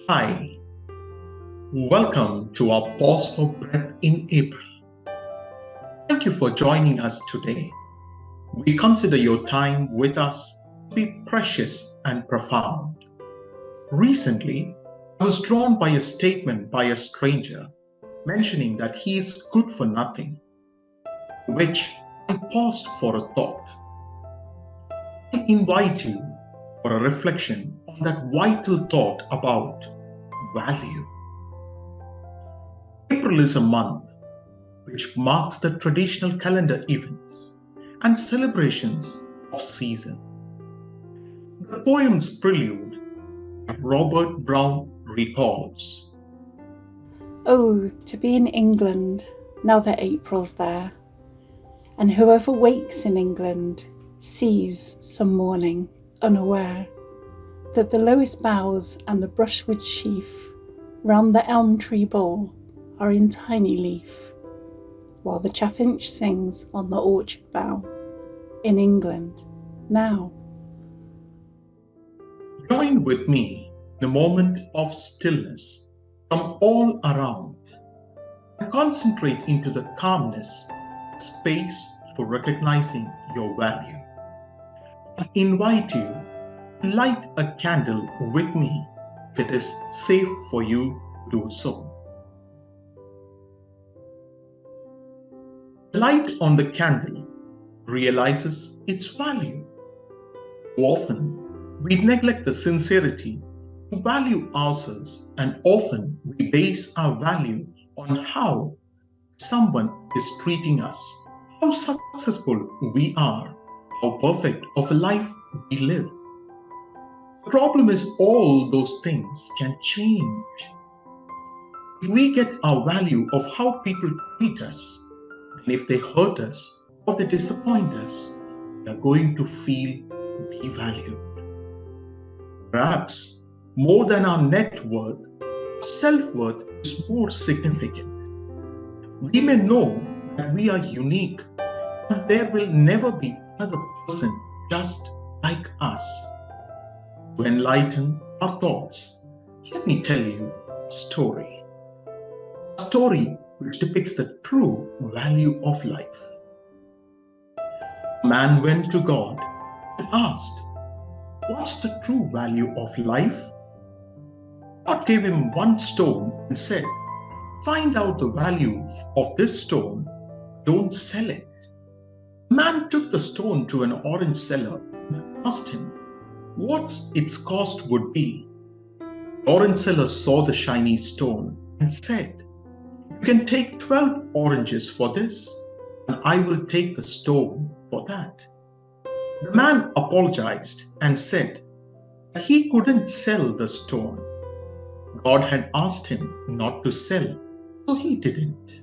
Hi, welcome to our Pause for Breath in April. Thank you for joining us today. We consider your time with us to be precious and profound. Recently, I was drawn by a statement by a stranger mentioning that he is good for nothing, to which I paused for a thought. I invite you for a reflection on that vital thought about value. April is a month which marks the traditional calendar events and celebrations of season. The poem's prelude by Robert Brown recalls, Oh, to be in England, now that April's there, and whoever wakes in England sees some morning, unaware, that the lowest boughs and the brushwood sheaf round the elm tree bole are in tiny leaf, while the chaffinch sings on the orchard bough, in England, now. Join with me in a moment of stillness from all around and concentrate into the calmness, space for recognizing your value. I invite you to light a candle with me if it is safe for you to do so. The light on the candle realizes its value. Often, we neglect the sincerity to value ourselves, and often we base our value on how someone is treating us, how successful we are, how perfect of a life we live. The problem is all those things can change. If we get our value of how people treat us, and if they hurt us or they disappoint us, we are going to feel devalued. Perhaps more than our net worth, self-worth is more significant. We may know that we are unique and there will never be another person just like us. To enlighten our thoughts, let me tell you a story. A story which depicts the true value of life. A man went to God and asked, "What's the true value of life?" God gave him one stone and said, "Find out the value of this stone, don't sell it." The man took the stone to an orange seller and asked him what its cost would be. The orange seller saw the shiny stone and said, "You can take 12 oranges for this, and I will take the stone for that." The man apologized and said that he couldn't sell the stone. God had asked him not to sell, so he didn't.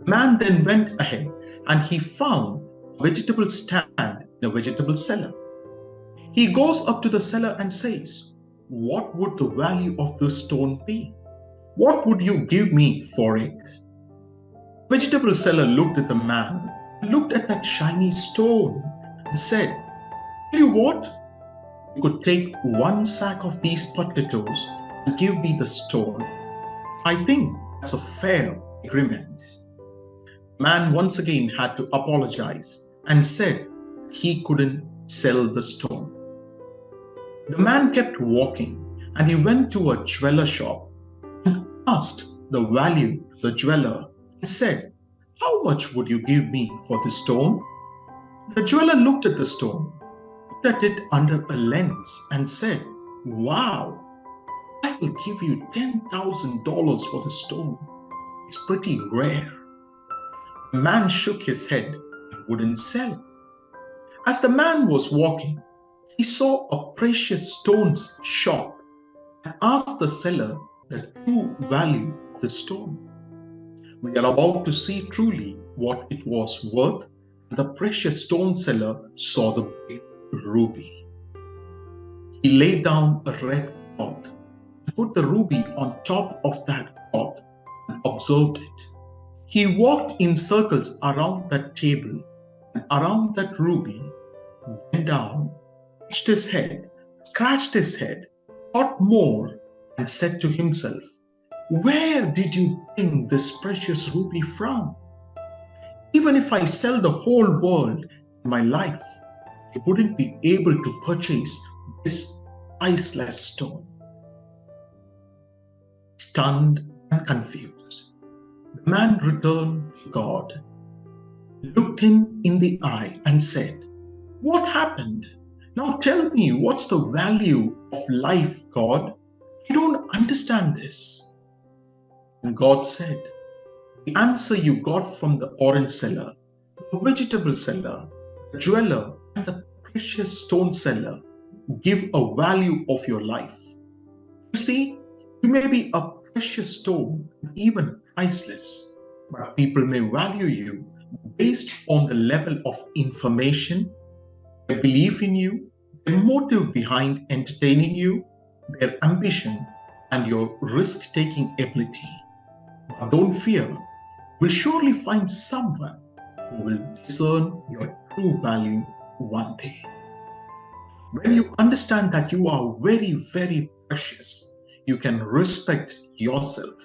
The man then went ahead and he found a vegetable stand in a vegetable seller. He goes up to the seller and says, "What would the value of this stone be? What would you give me for it?" The vegetable seller looked at the man, looked at that shiny stone and said, "Tell you what, you could take one sack of these potatoes and give me the stone. I think that's a fair agreement." The man once again had to apologize and said he couldn't sell the stone. The man kept walking and he went to a jeweler shop and asked the value to the jeweler and said, "How much would you give me for this stone?" The jeweler looked at the stone, looked at it under a lens and said, "Wow, I will give you $10,000 for the stone. It's pretty rare." The man shook his head and wouldn't sell. As the man was walking, he saw a precious stones shop and asked the seller the true value of the stone. We are about to see truly what it was worth. The precious stone seller saw the big ruby. He laid down a red cloth and put the ruby on top of that cloth and observed it. He walked in circles around that table and around that ruby, bent down, touched his head, scratched his head, thought more, and said to himself, "Where did you bring this precious ruby from? Even if I sell the whole world in my life, I wouldn't be able to purchase this priceless stone." Stunned and confused, the man returned to God, looked him in the eye, and said, "What happened? Now tell me, what's the value of life, God? I don't understand this." And God said, "The answer you got from the orange seller, the vegetable seller, the jeweler, and the precious stone seller give a value of your life. You see, you may be a precious stone, even priceless, but people may value you based on the level of information, their belief in you, their motive behind entertaining you, their ambition, and your risk taking ability. But don't fear, you will surely find someone who will discern your true value one day. When you understand that you are very, very precious, you can respect yourself.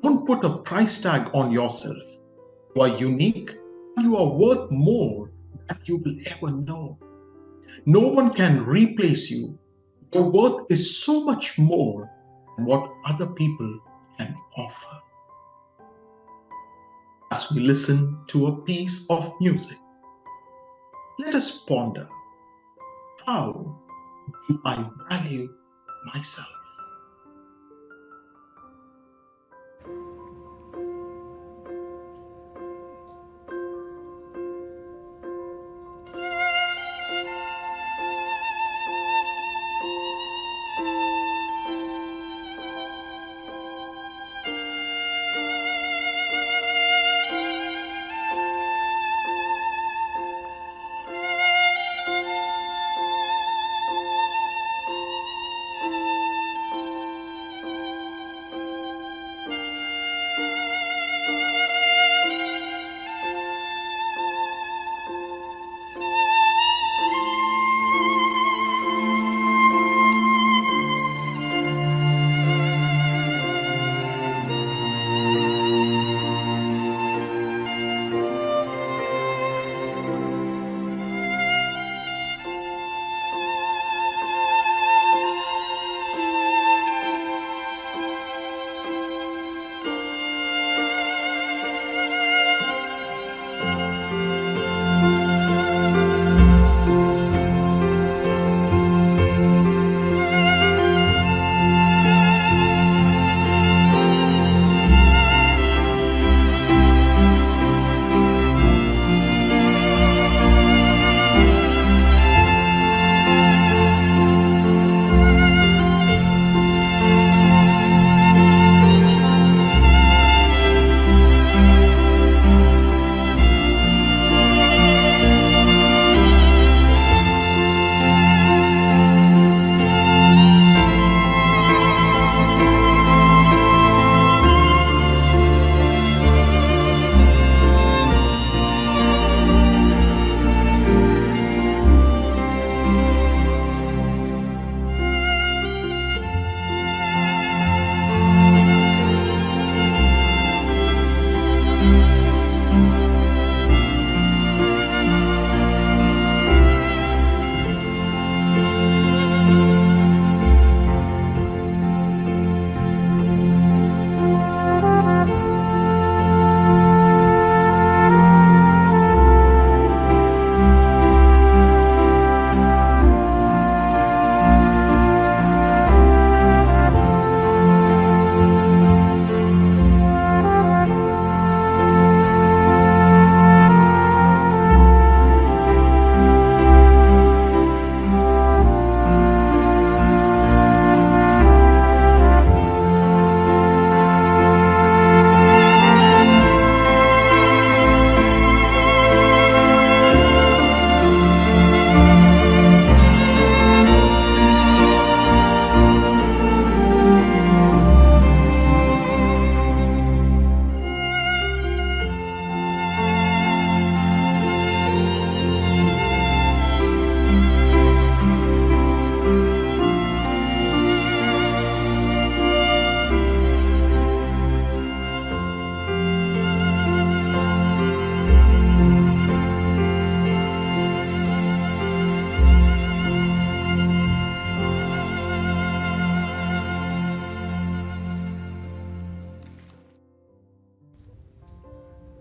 Don't put a price tag on yourself. You are unique and you are worth more than you will ever know. No one can replace you. Your worth is so much more than what other people can offer. As we listen to a piece of music, let us ponder, how do I value myself?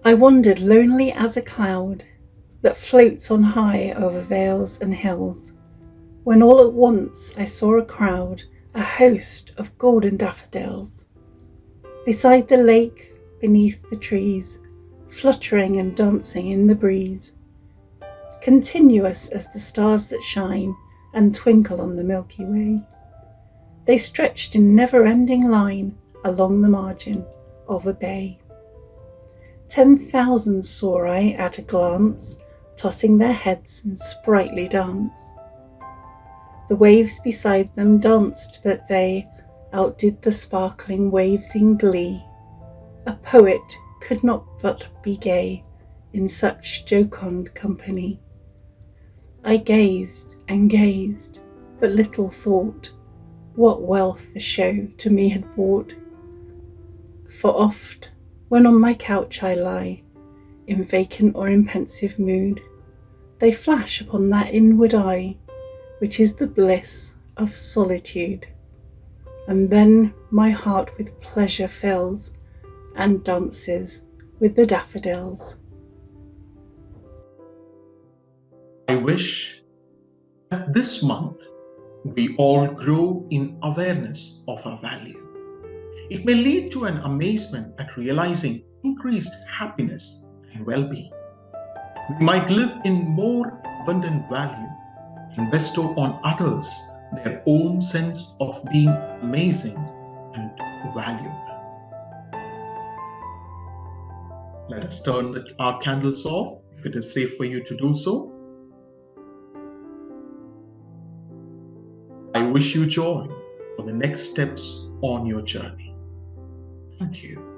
I wandered lonely as a cloud that floats on high over vales and hills, when all at once I saw a crowd, a host of golden daffodils, beside the lake, beneath the trees, fluttering and dancing in the breeze, continuous as the stars that shine and twinkle on the Milky Way. They stretched in never-ending line along the margin of a bay. 10,000 saw I at a glance, tossing their heads in sprightly dance. The waves beside them danced, but they outdid the sparkling waves in glee. A poet could not but be gay in such jocund company. I gazed and gazed, but little thought what wealth the show to me had brought. For oft, when on my couch I lie, in vacant or in pensive mood, they flash upon that inward eye, which is the bliss of solitude. And then my heart with pleasure fills, and dances with the daffodils. I wish that this month we all grow in awareness of our value. It may lead to an amazement at realizing increased happiness and well-being. We might live in more abundant value and bestow on others their own sense of being amazing and valuable. Let us turn our candles off if it is safe for you to do so. I wish you joy for the next steps on your journey. Thank you.